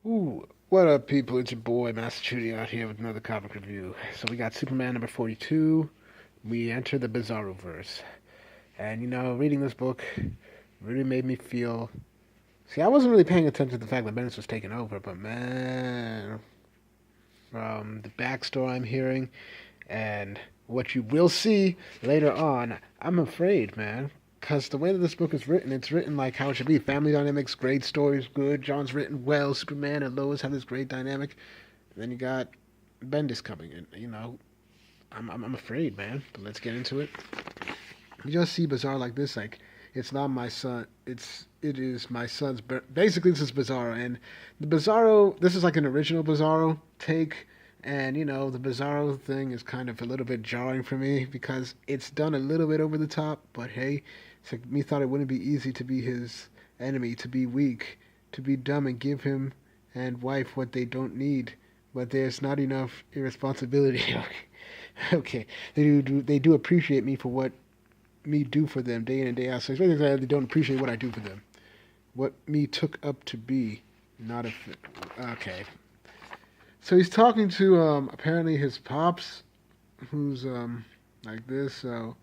Ooh, what up, people? It's your boy, Massachusetts, out here with another comic review. So we got Superman number 42. We enter the Bizarroverse. And, reading this book really made me feel... See, I wasn't really paying attention to the fact that Bendis was taking over, but man, from the backstory I'm hearing and what you will see later on, I'm afraid, man. Because the way that this book is written, it's written like how it should be. Family dynamics, great stories, good. John's written well. Superman and Lois have this great dynamic. And then you got Bendis coming in. I'm afraid, man. But let's get into it. You just see Bizarre like this, like it's not my son. It is my son's. Basically, this is Bizarro, and the Bizarro. This is like an original Bizarro take, and the Bizarro thing is kind of a little bit jarring for me because it's done a little bit over the top. But hey, it's like me thought it wouldn't be easy to be his enemy, to be weak, to be dumb, and give him and wife what they don't need. But there's not enough irresponsibility. Okay, they do appreciate me for what me do for them day in and day out. So it's basically they don't appreciate what I do for them. What me took up to be, not a. Okay. So he's talking to apparently his pops, who's like this. So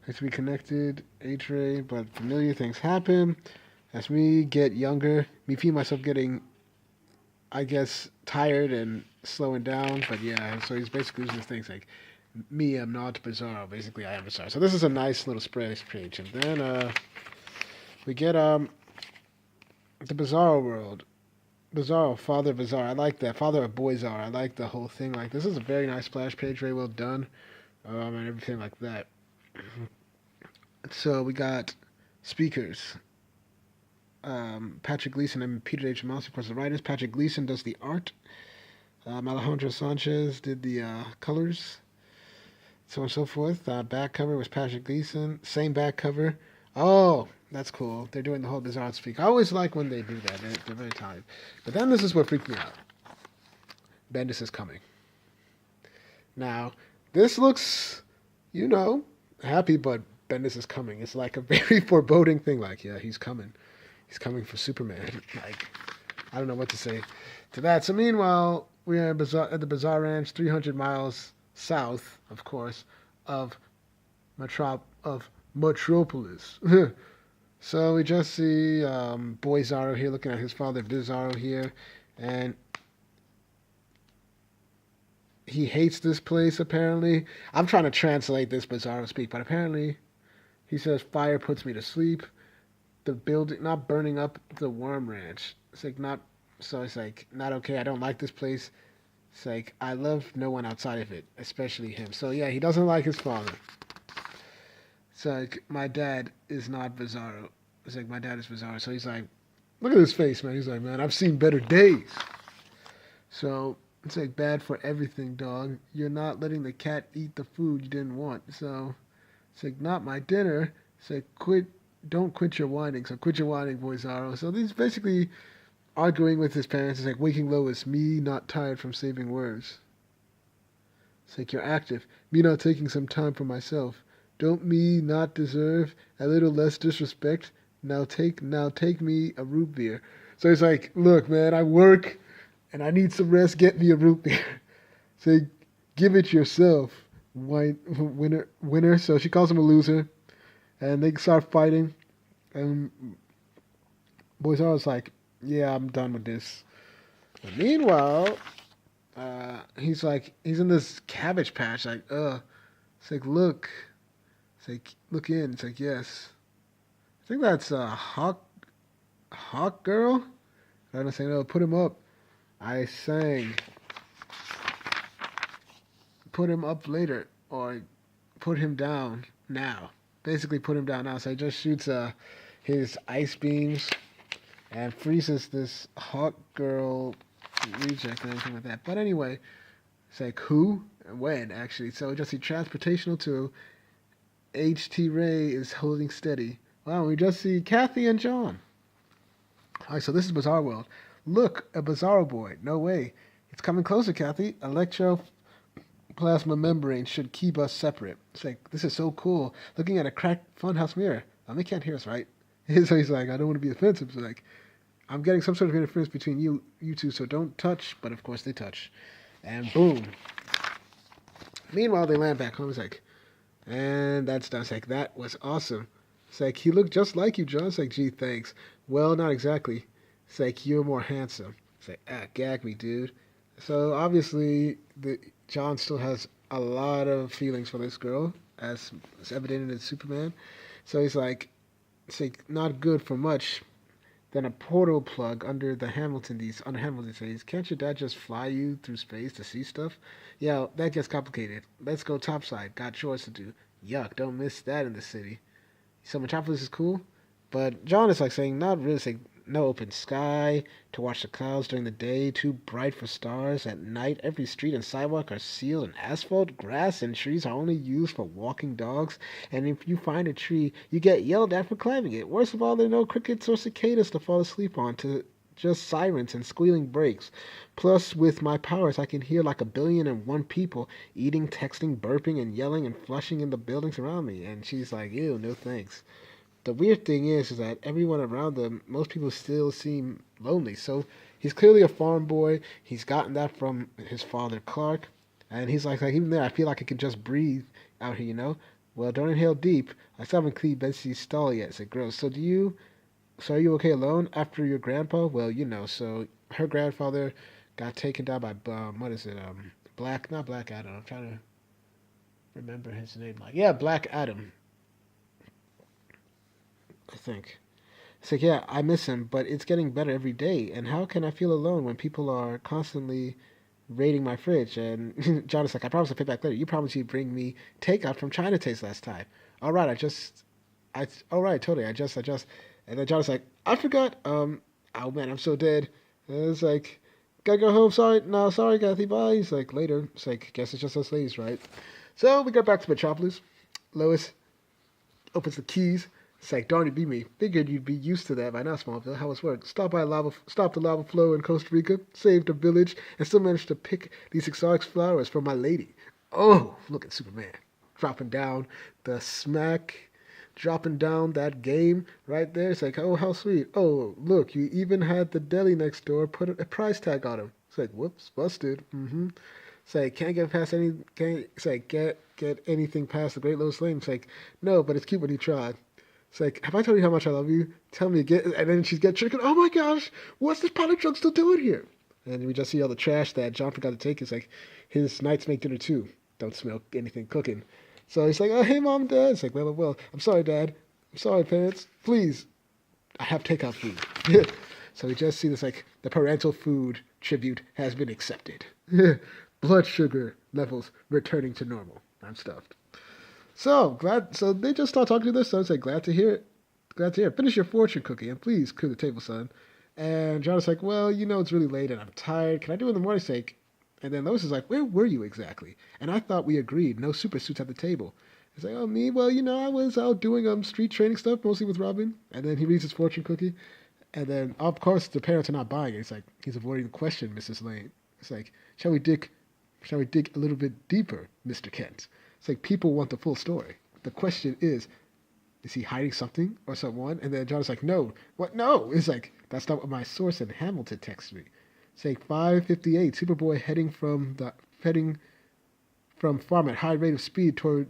has to be connected, H-ray, but familiar things happen. As me get younger, me feel myself getting, I guess, tired and slowing down. But yeah, so he's basically using things like me am not bizarre. Basically, I am bizarre. So this is a nice little splash page, and then we get the Bizarro world. Bizarro, Father Bizarre. I like that. Father of Boyzar. I like the whole thing. Like this is a very nice splash page, very well done, and everything like that. So we got speakers. Patrick Gleason and Peter H. Mouse, of course, the writers. Patrick Gleason does the art. Alejandro Sanchez did the colors. So on and so forth. Back cover was Patrick Gleason. Same back cover. Oh, that's cool. They're doing the whole Bizarre speak. I always like when they do that. They're very talented. But then this is what freaked me out. Bendis is coming. Now, this looks, happy, but Bendis is coming. It's like a very foreboding thing. Like, yeah, he's coming. He's coming for Superman. Like, I don't know what to say to that. So meanwhile, we are at the Bizarre Ranch, 300 miles south, of course, of Metropolis. So we just see Boy Zorro here looking at his father Bizarro here, and he hates this place apparently. I'm trying to translate this Bizarro speak, but apparently he says fire puts me to sleep. The building not burning up the Worm Ranch. It's like not so it's like not okay. I don't like this place. It's like I love no one outside of it, especially him. So yeah, he doesn't like his father. It's like my dad is not Bizarro. It's like my dad is Bizarro. So he's like, look at his face, man. He's like, man, I've seen better days. So it's like bad for everything, dog. You're not letting the cat eat the food you didn't want. So it's like not my dinner. It's like don't quit your whining. So quit your whining, Boy Zorro. So he's basically arguing with his parents. It's like waking Lois, me not tired from saving words. It's like you're active, me not taking some time for myself. Don't me not deserve a little less disrespect? Now take me a root beer. So he's like, look, man, I work and I need some rest. Get me a root beer. So give it yourself, winner. So she calls him a loser, and they start fighting. And Boy Zorro's like, yeah, I'm done with this. But meanwhile, he's in this cabbage patch, like, It's like, look. It's like, look in. It's like, yes. I think that's a Hawk Girl. I don't say no. Put him up. I sang. Put him up later, or put him down now. Basically, put him down now. So he just shoots his ice beams and freezes this Hawk Girl reject and anything like that. But anyway, it's like who and when actually. So just see transportational to H.T. Ray is holding steady. Wow, we just see Kathy and John. Alright, so this is Bizarre World. Look, a Bizarro boy. No way. It's coming closer, Kathy. Electroplasma membrane should keep us separate. It's like, this is so cool. Looking at a cracked funhouse mirror. They can't hear us, right? So he's like, I don't want to be offensive. So like, I'm getting some sort of interference between you two, so don't touch. But of course they touch, and boom. Meanwhile, they land back home. It's like, and that's done. It's like, that was awesome. It's like, he looked just like you, John. It's like, gee, thanks. Well, not exactly. It's like, you're more handsome. It's like, gag me, dude. So obviously, John still has a lot of feelings for this girl, as is evident in Superman. So he's like, it's like not good for much. Then a portal plug under Hamilton days. Can't your dad just fly you through space to see stuff? Yeah, that gets complicated. Let's go topside. Got chores to do. Yuck, don't miss that in the city. So Metropolis is cool, but John is like saying not really. It's like no open sky to watch the clouds during the day, too bright for stars. At night, every street and sidewalk are sealed in asphalt. Grass and trees are only used for walking dogs. And if you find a tree, you get yelled at for climbing it. Worst of all, there are no crickets or cicadas to fall asleep on. To just sirens and squealing brakes. Plus, with my powers, I can hear like 1,000,000,001 people eating, texting, burping, and yelling and flushing in the buildings around me. And she's like, ew, no thanks. The weird thing is that everyone around them, most people still seem lonely. So he's clearly a farm boy. He's gotten that from his father, Clark. And he's like even there, I feel like I can just breathe out here, you know? Well, don't inhale deep. I still haven't cleaned Betsy's stall yet. It's like, gross. So are you okay alone after your grandpa? Well, so her grandfather got taken down by, what is it? Not Black Adam. I'm trying to remember his name. Like, yeah, Black Adam, I think. It's like, yeah, I miss him, but it's getting better every day. And how can I feel alone when people are constantly raiding my fridge? And John is like, I promise I'll pay back later. You promised you'd bring me takeout from China Taste last time. All right, all right, totally. And then John is like, I forgot. Oh man, I'm so dead. And it's like, gotta go home. Sorry, no, sorry, Kathy. Bye. He's like, later. It's like, guess it's just us ladies, right? So we got back to Metropolis. Lois opens the keys. It's like, darn, it'd be me. Figured you'd be used to that by now, Smallville. How it's worked. Stop the lava flow in Costa Rica, saved a village, and still managed to pick these exotic flowers for my lady. Oh, look at Superman. Dropping down the smack, dropping down that game right there. It's like, oh, how sweet. Oh, look, you even had the deli next door put a price tag on him. It's like, whoops, busted. Mm-hmm. It's like, can't get past any, can't, it's like, get anything past the Great Lois Lane. It's like, no, but it's cute when you try. It's like, have I told you how much I love you? Tell me again. And then she's getting triggered. Oh my gosh, what's this potty truck still doing here? And we just see all the trash that John forgot to take. It's like, his knights make dinner too. Don't smell anything cooking. So he's like, oh, hey, mom, dad. It's like, well, I'm sorry, dad. I'm sorry, parents. Please, I have takeout food. So we just see this, like, the parental food tribute has been accepted. Blood sugar levels returning to normal. I'm stuffed. So glad. So they just start talking to their son. Say, glad to hear it. Glad to hear it. Finish your fortune cookie and please clear the table, son. And John is like, well, it's really late and I'm tired. Can I do it in the morning? Sake? And then Lois is like, where were you exactly? And I thought we agreed no super suits at the table. He's like, oh, me? Well, I was out doing street training stuff, mostly with Robin. And then he reads his fortune cookie. And then, of course, the parents are not buying it. He's like, he's avoiding the question, Mrs. Lane. It's like, shall we dig a little bit deeper, Mr. Kent? It's like people want the full story. The question is he hiding something or someone? And then John's like, no. What? No. It's like, that's not what my source in Hamilton texted me. It's like 5:58. Superboy heading from farm at high rate of speed toward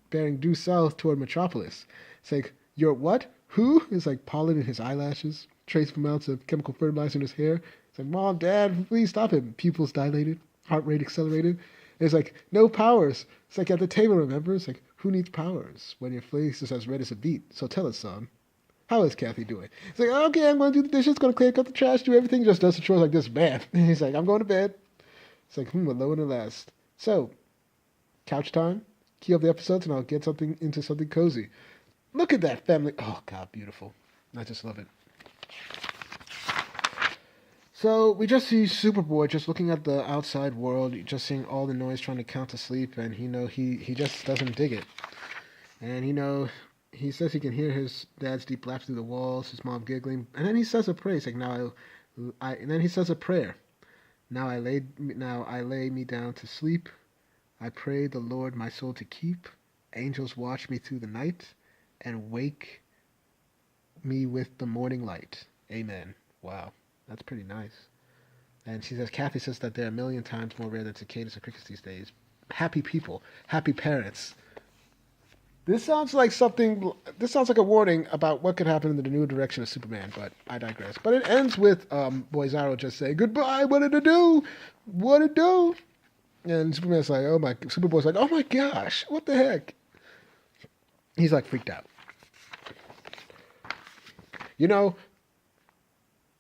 bearing due south toward Metropolis. It's like, you're what? Who? It's like pollen in his eyelashes, trace amounts of chemical fertilizer in his hair. It's like, Mom, Dad, please stop him. Pupils dilated, heart rate accelerated. It's like, no powers. It's like at the table, remember? It's like, who needs powers when your face is as red as a beet? So tell us, son. How is Kathy doing? It's like, okay, I'm going to do the dishes, going to clean up the trash, do everything, just does the chores like this, man. He's like, I'm going to bed. It's like, what low and the last. So, couch time. Key up the episodes and I'll get into something cozy. Look at that family. Oh, God, beautiful. I just love it. So we just see Superboy just looking at the outside world, just seeing all the noise, trying to count to sleep, and he just doesn't dig it. And he says he can hear his dad's deep laugh through the walls, his mom giggling, and then he says a prayer. He's like, and then he says a prayer. Now I lay me down to sleep. I pray the Lord my soul to keep. Angels watch me through the night, and wake me with the morning light. Amen. Wow, that's pretty nice. And she says, Kathy says that they're a million times more rare than cicadas and crickets these days. Happy people, happy parents. This sounds like something. This sounds like a warning about what could happen in the new direction of Superman. But I digress. But it ends with Boy Zaro just saying goodbye. What did it do? What did it do? And Superman's like, oh my. Superboy's like, oh my gosh, what the heck? He's like freaked out. You know,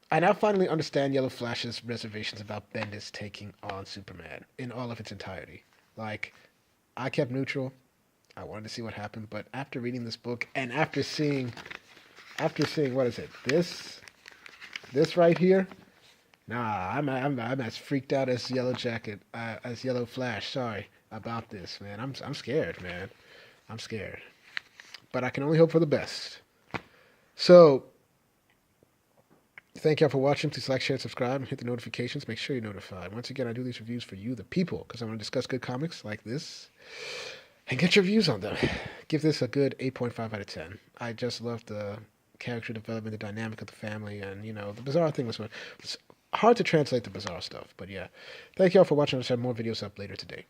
I now finally understand Yellow Flash's reservations about Bendis taking on Superman in all of its entirety. Like, I kept neutral. I wanted to see what happened, but after reading this book and after seeing what is it? This right here. Nah, I'm as freaked out as as Yellow Flash. Sorry about this, man. I'm scared, man. I'm scared, but I can only hope for the best. So, thank y'all for watching. Please like, share, and subscribe, and hit the notifications. Make sure you're notified. Once again, I do these reviews for you, the people, because I want to discuss good comics like this and get your views on them. Give this a good 8.5 out of 10. I just love the character development, the dynamic of the family, and, the bizarre thing was hard to translate the bizarre stuff. But yeah, thank y'all for watching. I'll have more videos up later today.